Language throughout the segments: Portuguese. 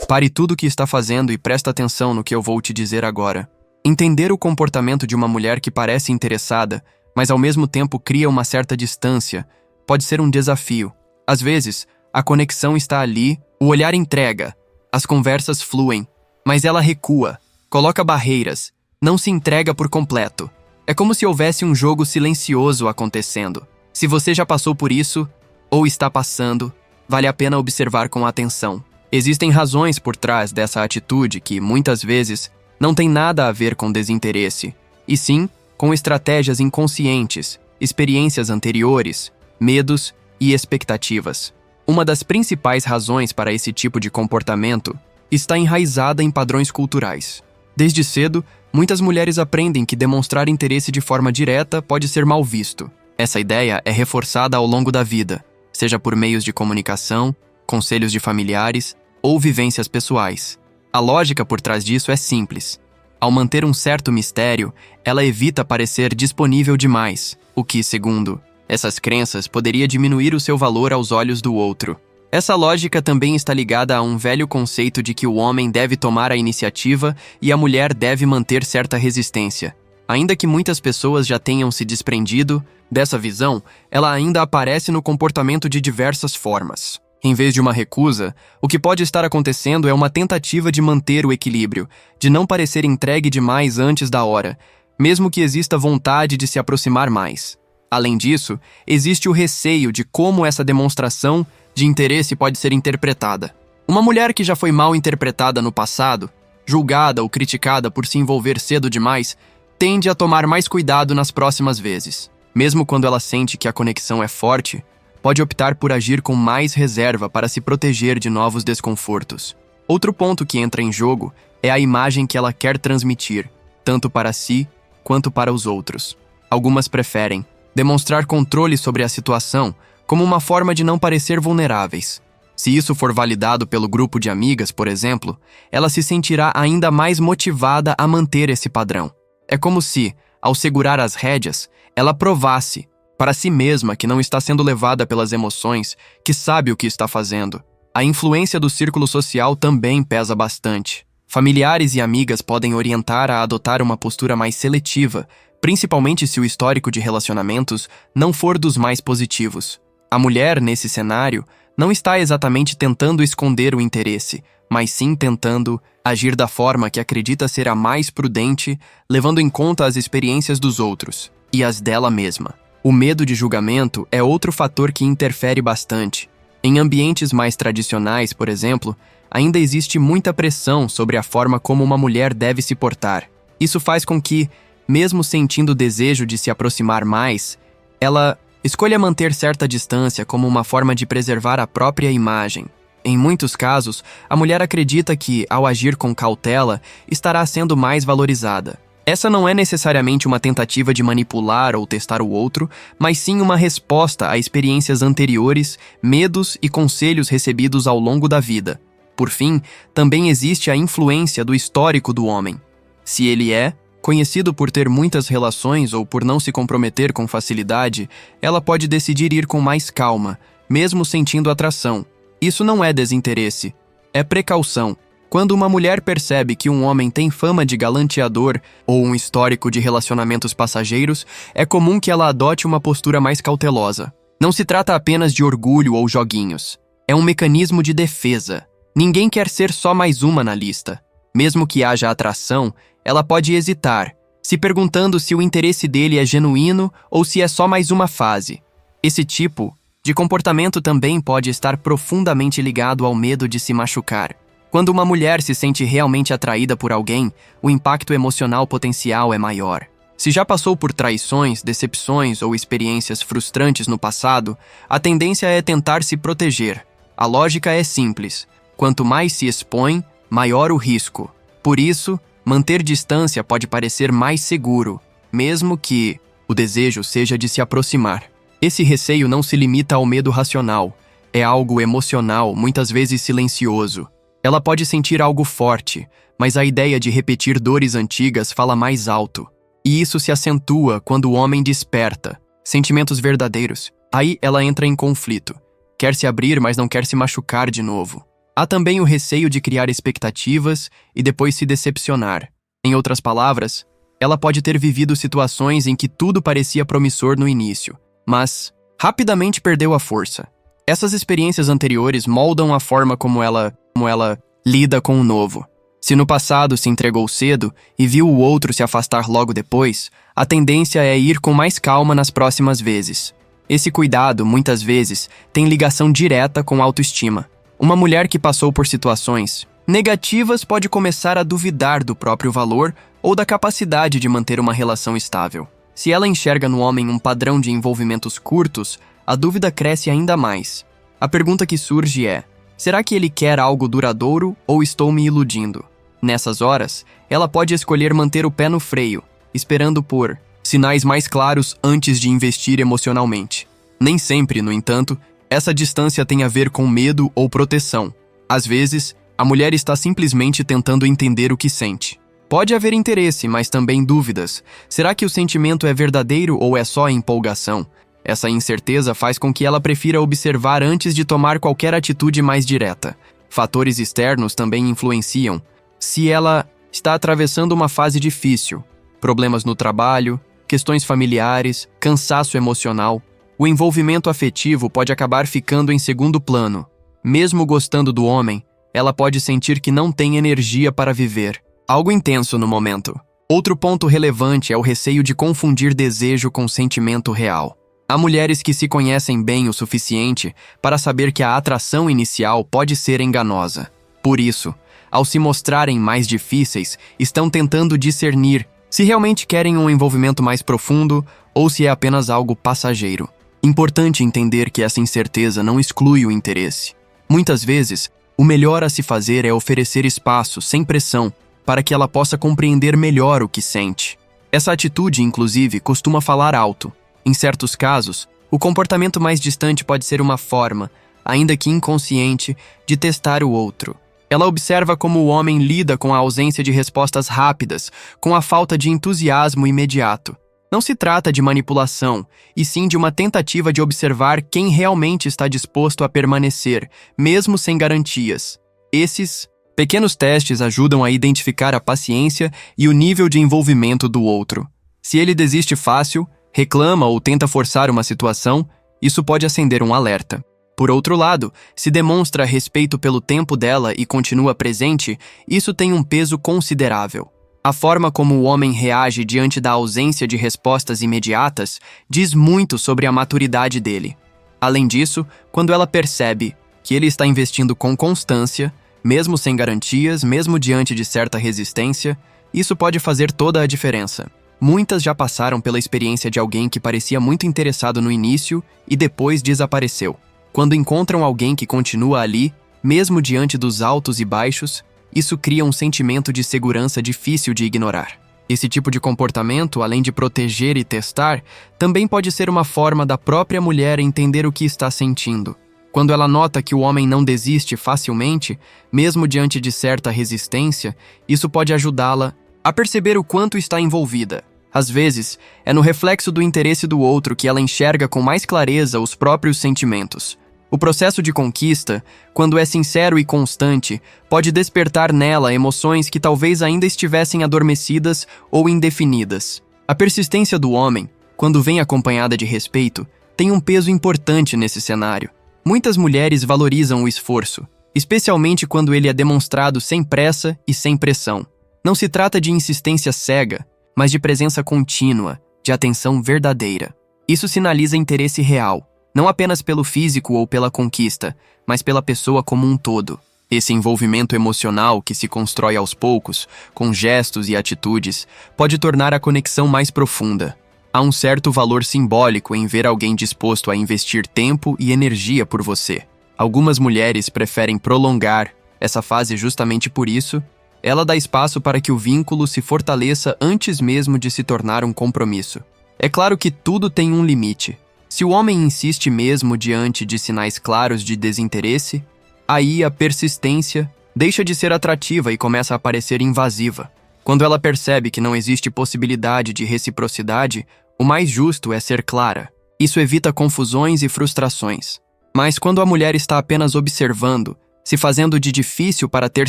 Pare tudo o que está fazendo e presta atenção no que eu vou te dizer agora. Entender o comportamento de uma mulher que parece interessada, mas ao mesmo tempo cria uma certa distância, pode ser um desafio. Às vezes, a conexão está ali, o olhar entrega, as conversas fluem, mas ela recua, coloca barreiras, não se entrega por completo. É como se houvesse um jogo silencioso acontecendo. Se você já passou por isso, ou está passando, vale a pena observar com atenção. Existem razões por trás dessa atitude que, muitas vezes, não tem nada a ver com desinteresse, e sim com estratégias inconscientes, experiências anteriores, medos e expectativas. Uma das principais razões para esse tipo de comportamento está enraizada em padrões culturais. Desde cedo, muitas mulheres aprendem que demonstrar interesse de forma direta pode ser mal visto. Essa ideia é reforçada ao longo da vida, seja por meios de comunicação, conselhos de familiares ou vivências pessoais. A lógica por trás disso é simples. Ao manter um certo mistério, ela evita parecer disponível demais, o que, segundo essas crenças, poderia diminuir o seu valor aos olhos do outro. Essa lógica também está ligada a um velho conceito de que o homem deve tomar a iniciativa e a mulher deve manter certa resistência. Ainda que muitas pessoas já tenham se desprendido dessa visão, ela ainda aparece no comportamento de diversas formas. Em vez de uma recusa, o que pode estar acontecendo é uma tentativa de manter o equilíbrio, de não parecer entregue demais antes da hora, mesmo que exista vontade de se aproximar mais. Além disso, existe o receio de como essa demonstração de interesse pode ser interpretada. Uma mulher que já foi mal interpretada no passado, julgada ou criticada por se envolver cedo demais, tende a tomar mais cuidado nas próximas vezes. Mesmo quando ela sente que a conexão é forte, pode optar por agir com mais reserva para se proteger de novos desconfortos. Outro ponto que entra em jogo é a imagem que ela quer transmitir, tanto para si quanto para os outros. Algumas preferem demonstrar controle sobre a situação como uma forma de não parecer vulneráveis. Se isso for validado pelo grupo de amigas, por exemplo, ela se sentirá ainda mais motivada a manter esse padrão. É como se, ao segurar as rédeas, ela provasse para si mesma que não está sendo levada pelas emoções, que sabe o que está fazendo. A influência do círculo social também pesa bastante. Familiares e amigas podem orientar a adotar uma postura mais seletiva, principalmente se o histórico de relacionamentos não for dos mais positivos. A mulher, nesse cenário, não está exatamente tentando esconder o interesse, mas sim tentando agir da forma que acredita ser a mais prudente, levando em conta as experiências dos outros e as dela mesma. O medo de julgamento é outro fator que interfere bastante. Em ambientes mais tradicionais, por exemplo, ainda existe muita pressão sobre a forma como uma mulher deve se portar. Isso faz com que, mesmo sentindo o desejo de se aproximar mais, ela escolha manter certa distância como uma forma de preservar a própria imagem. Em muitos casos, a mulher acredita que, ao agir com cautela, estará sendo mais valorizada. Essa não é necessariamente uma tentativa de manipular ou testar o outro, mas sim uma resposta a experiências anteriores, medos e conselhos recebidos ao longo da vida. Por fim, também existe a influência do histórico do homem. Se ele é conhecido por ter muitas relações ou por não se comprometer com facilidade, ela pode decidir ir com mais calma, mesmo sentindo atração. Isso não é desinteresse, é precaução. Quando uma mulher percebe que um homem tem fama de galanteador ou um histórico de relacionamentos passageiros, é comum que ela adote uma postura mais cautelosa. Não se trata apenas de orgulho ou joguinhos. É um mecanismo de defesa. Ninguém quer ser só mais uma na lista. Mesmo que haja atração, ela pode hesitar, se perguntando se o interesse dele é genuíno ou se é só mais uma fase. Esse tipo de comportamento também pode estar profundamente ligado ao medo de se machucar. Quando uma mulher se sente realmente atraída por alguém, o impacto emocional potencial é maior. Se já passou por traições, decepções ou experiências frustrantes no passado, a tendência é tentar se proteger. A lógica é simples. Quanto mais se expõe, maior o risco. Por isso, manter distância pode parecer mais seguro, mesmo que o desejo seja de se aproximar. Esse receio não se limita ao medo racional. É algo emocional, muitas vezes silencioso. Ela pode sentir algo forte, mas a ideia de repetir dores antigas fala mais alto. E isso se acentua quando o homem desperta sentimentos verdadeiros. Aí ela entra em conflito. Quer se abrir, mas não quer se machucar de novo. Há também o receio de criar expectativas e depois se decepcionar. Em outras palavras, ela pode ter vivido situações em que tudo parecia promissor no início, mas rapidamente perdeu a força. Essas experiências anteriores moldam a forma como ela lida com o novo. Se no passado se entregou cedo e viu o outro se afastar logo depois, a tendência é ir com mais calma nas próximas vezes. Esse cuidado, muitas vezes, tem ligação direta com a autoestima. Uma mulher que passou por situações negativas pode começar a duvidar do próprio valor ou da capacidade de manter uma relação estável. Se ela enxerga no homem um padrão de envolvimentos curtos, a dúvida cresce ainda mais. A pergunta que surge é: será que ele quer algo duradouro ou estou me iludindo? Nessas horas, ela pode escolher manter o pé no freio, esperando por sinais mais claros antes de investir emocionalmente. Nem sempre, no entanto, essa distância tem a ver com medo ou proteção. Às vezes, a mulher está simplesmente tentando entender o que sente. Pode haver interesse, mas também dúvidas. Será que o sentimento é verdadeiro ou é só empolgação? Essa incerteza faz com que ela prefira observar antes de tomar qualquer atitude mais direta. Fatores externos também influenciam. Se ela está atravessando uma fase difícil, problemas no trabalho, questões familiares, cansaço emocional, o envolvimento afetivo pode acabar ficando em segundo plano. Mesmo gostando do homem, ela pode sentir que não tem energia para viver. Algo intenso no momento. Outro ponto relevante é o receio de confundir desejo com sentimento real. Há mulheres que se conhecem bem o suficiente para saber que a atração inicial pode ser enganosa. Por isso, ao se mostrarem mais difíceis, estão tentando discernir se realmente querem um envolvimento mais profundo ou se é apenas algo passageiro. Importante entender que essa incerteza não exclui o interesse. Muitas vezes, o melhor a se fazer é oferecer espaço, sem pressão, para que ela possa compreender melhor o que sente. Essa atitude, inclusive, costuma falar alto. Em certos casos, o comportamento mais distante pode ser uma forma, ainda que inconsciente, de testar o outro. Ela observa como o homem lida com a ausência de respostas rápidas, com a falta de entusiasmo imediato. Não se trata de manipulação, e sim de uma tentativa de observar quem realmente está disposto a permanecer, mesmo sem garantias. Esses pequenos testes ajudam a identificar a paciência e o nível de envolvimento do outro. Se ele desiste fácil, reclama ou tenta forçar uma situação, isso pode acender um alerta. Por outro lado, se demonstra respeito pelo tempo dela e continua presente, isso tem um peso considerável. A forma como o homem reage diante da ausência de respostas imediatas diz muito sobre a maturidade dele. Além disso, quando ela percebe que ele está investindo com constância, mesmo sem garantias, mesmo diante de certa resistência, isso pode fazer toda a diferença. Muitas já passaram pela experiência de alguém que parecia muito interessado no início e depois desapareceu. Quando encontram alguém que continua ali, mesmo diante dos altos e baixos, isso cria um sentimento de segurança difícil de ignorar. Esse tipo de comportamento, além de proteger e testar, também pode ser uma forma da própria mulher entender o que está sentindo. Quando ela nota que o homem não desiste facilmente, mesmo diante de certa resistência, isso pode ajudá-la a perceber o quanto está envolvida. Às vezes, é no reflexo do interesse do outro que ela enxerga com mais clareza os próprios sentimentos. O processo de conquista, quando é sincero e constante, pode despertar nela emoções que talvez ainda estivessem adormecidas ou indefinidas. A persistência do homem, quando vem acompanhada de respeito, tem um peso importante nesse cenário. Muitas mulheres valorizam o esforço, especialmente quando ele é demonstrado sem pressa e sem pressão. Não se trata de insistência cega, mas de presença contínua, de atenção verdadeira. Isso sinaliza interesse real, não apenas pelo físico ou pela conquista, mas pela pessoa como um todo. Esse envolvimento emocional que se constrói aos poucos, com gestos e atitudes, pode tornar a conexão mais profunda. Há um certo valor simbólico em ver alguém disposto a investir tempo e energia por você. Algumas mulheres preferem prolongar essa fase justamente por isso. Ela dá espaço para que o vínculo se fortaleça antes mesmo de se tornar um compromisso. É claro que tudo tem um limite. Se o homem insiste mesmo diante de sinais claros de desinteresse, aí a persistência deixa de ser atrativa e começa a parecer invasiva. Quando ela percebe que não existe possibilidade de reciprocidade, o mais justo é ser clara. Isso evita confusões e frustrações. Mas quando a mulher está apenas observando, Se fazendo de difícil para ter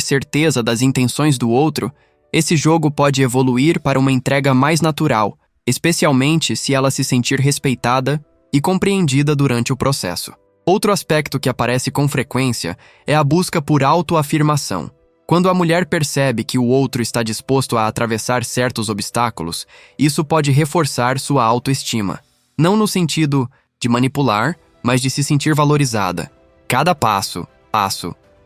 certeza das intenções do outro, esse jogo pode evoluir para uma entrega mais natural, especialmente se ela se sentir respeitada e compreendida durante o processo. Outro aspecto que aparece com frequência é a busca por autoafirmação. Quando a mulher percebe que o outro está disposto a atravessar certos obstáculos, isso pode reforçar sua autoestima. Não no sentido de manipular, mas de se sentir valorizada. Cada passo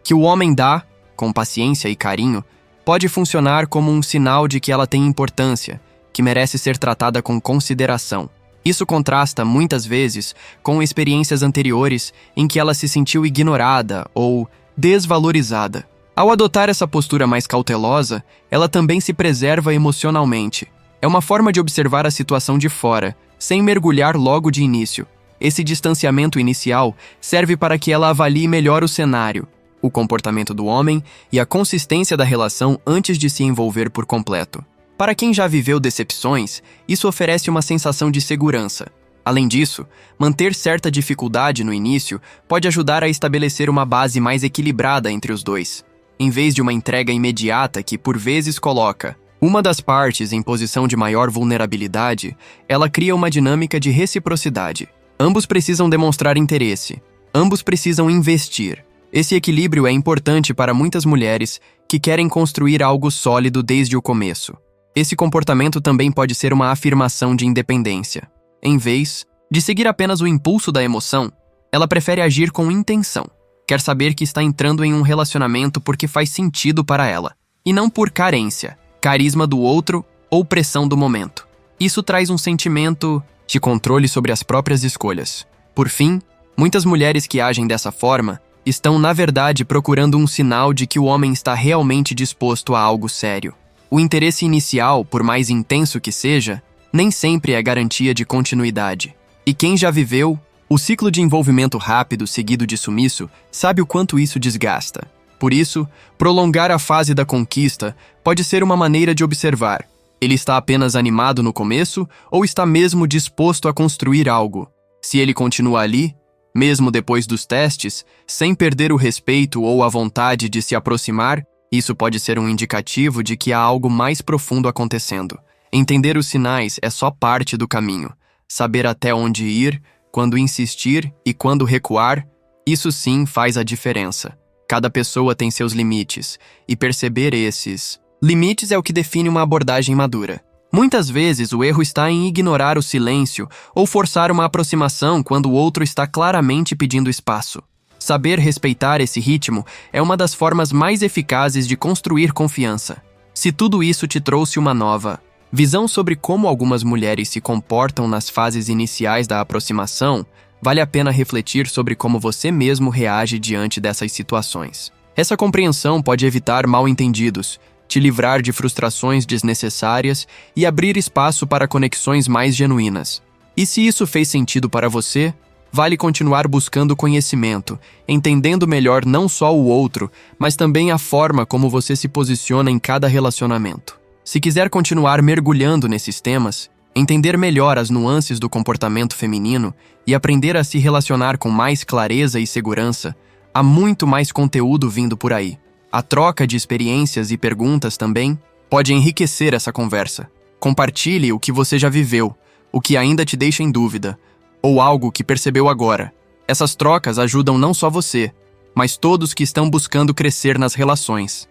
que o homem dá, com paciência e carinho, pode funcionar como um sinal de que ela tem importância, que merece ser tratada com consideração. Isso contrasta, muitas vezes, com experiências anteriores em que ela se sentiu ignorada ou desvalorizada. Ao adotar essa postura mais cautelosa, ela também se preserva emocionalmente. É uma forma de observar a situação de fora, sem mergulhar logo de início. Esse distanciamento inicial serve para que ela avalie melhor o cenário, o comportamento do homem e a consistência da relação antes de se envolver por completo. Para quem já viveu decepções, isso oferece uma sensação de segurança. Além disso, manter certa dificuldade no início pode ajudar a estabelecer uma base mais equilibrada entre os dois, em vez de uma entrega imediata que, por vezes, coloca uma das partes em posição de maior vulnerabilidade. Ela cria uma dinâmica de reciprocidade. Ambos precisam demonstrar interesse, ambos precisam investir. Esse equilíbrio é importante para muitas mulheres que querem construir algo sólido desde o começo. Esse comportamento também pode ser uma afirmação de independência. Em vez de seguir apenas o impulso da emoção, ela prefere agir com intenção. Quer saber que está entrando em um relacionamento porque faz sentido para ela, e não por carência, carisma do outro ou pressão do momento. Isso traz um sentimento de controle sobre as próprias escolhas. Por fim, muitas mulheres que agem dessa forma estão, na verdade, procurando um sinal de que o homem está realmente disposto a algo sério. O interesse inicial, por mais intenso que seja, nem sempre é garantia de continuidade. E quem já viveu o ciclo de envolvimento rápido seguido de sumiço sabe o quanto isso desgasta. Por isso, prolongar a fase da conquista pode ser uma maneira de observar: ele está apenas animado no começo ou está mesmo disposto a construir algo? Se ele continua ali, mesmo depois dos testes, sem perder o respeito ou a vontade de se aproximar, isso pode ser um indicativo de que há algo mais profundo acontecendo. Entender os sinais é só parte do caminho. Saber até onde ir, quando insistir e quando recuar, isso sim faz a diferença. Cada pessoa tem seus limites, e perceber esses limites é o que define uma abordagem madura. Muitas vezes o erro está em ignorar o silêncio ou forçar uma aproximação quando o outro está claramente pedindo espaço. Saber respeitar esse ritmo é uma das formas mais eficazes de construir confiança. Se tudo isso te trouxe uma nova visão sobre como algumas mulheres se comportam nas fases iniciais da aproximação, vale a pena refletir sobre como você mesmo reage diante dessas situações. Essa compreensão pode evitar mal-entendidos, te livrar de frustrações desnecessárias e abrir espaço para conexões mais genuínas. E se isso fez sentido para você, vale continuar buscando conhecimento, entendendo melhor não só o outro, mas também a forma como você se posiciona em cada relacionamento. Se quiser continuar mergulhando nesses temas, entender melhor as nuances do comportamento feminino e aprender a se relacionar com mais clareza e segurança, há muito mais conteúdo vindo por aí. A troca de experiências e perguntas também pode enriquecer essa conversa. Compartilhe o que você já viveu, o que ainda te deixa em dúvida, ou algo que percebeu agora. Essas trocas ajudam não só você, mas todos que estão buscando crescer nas relações.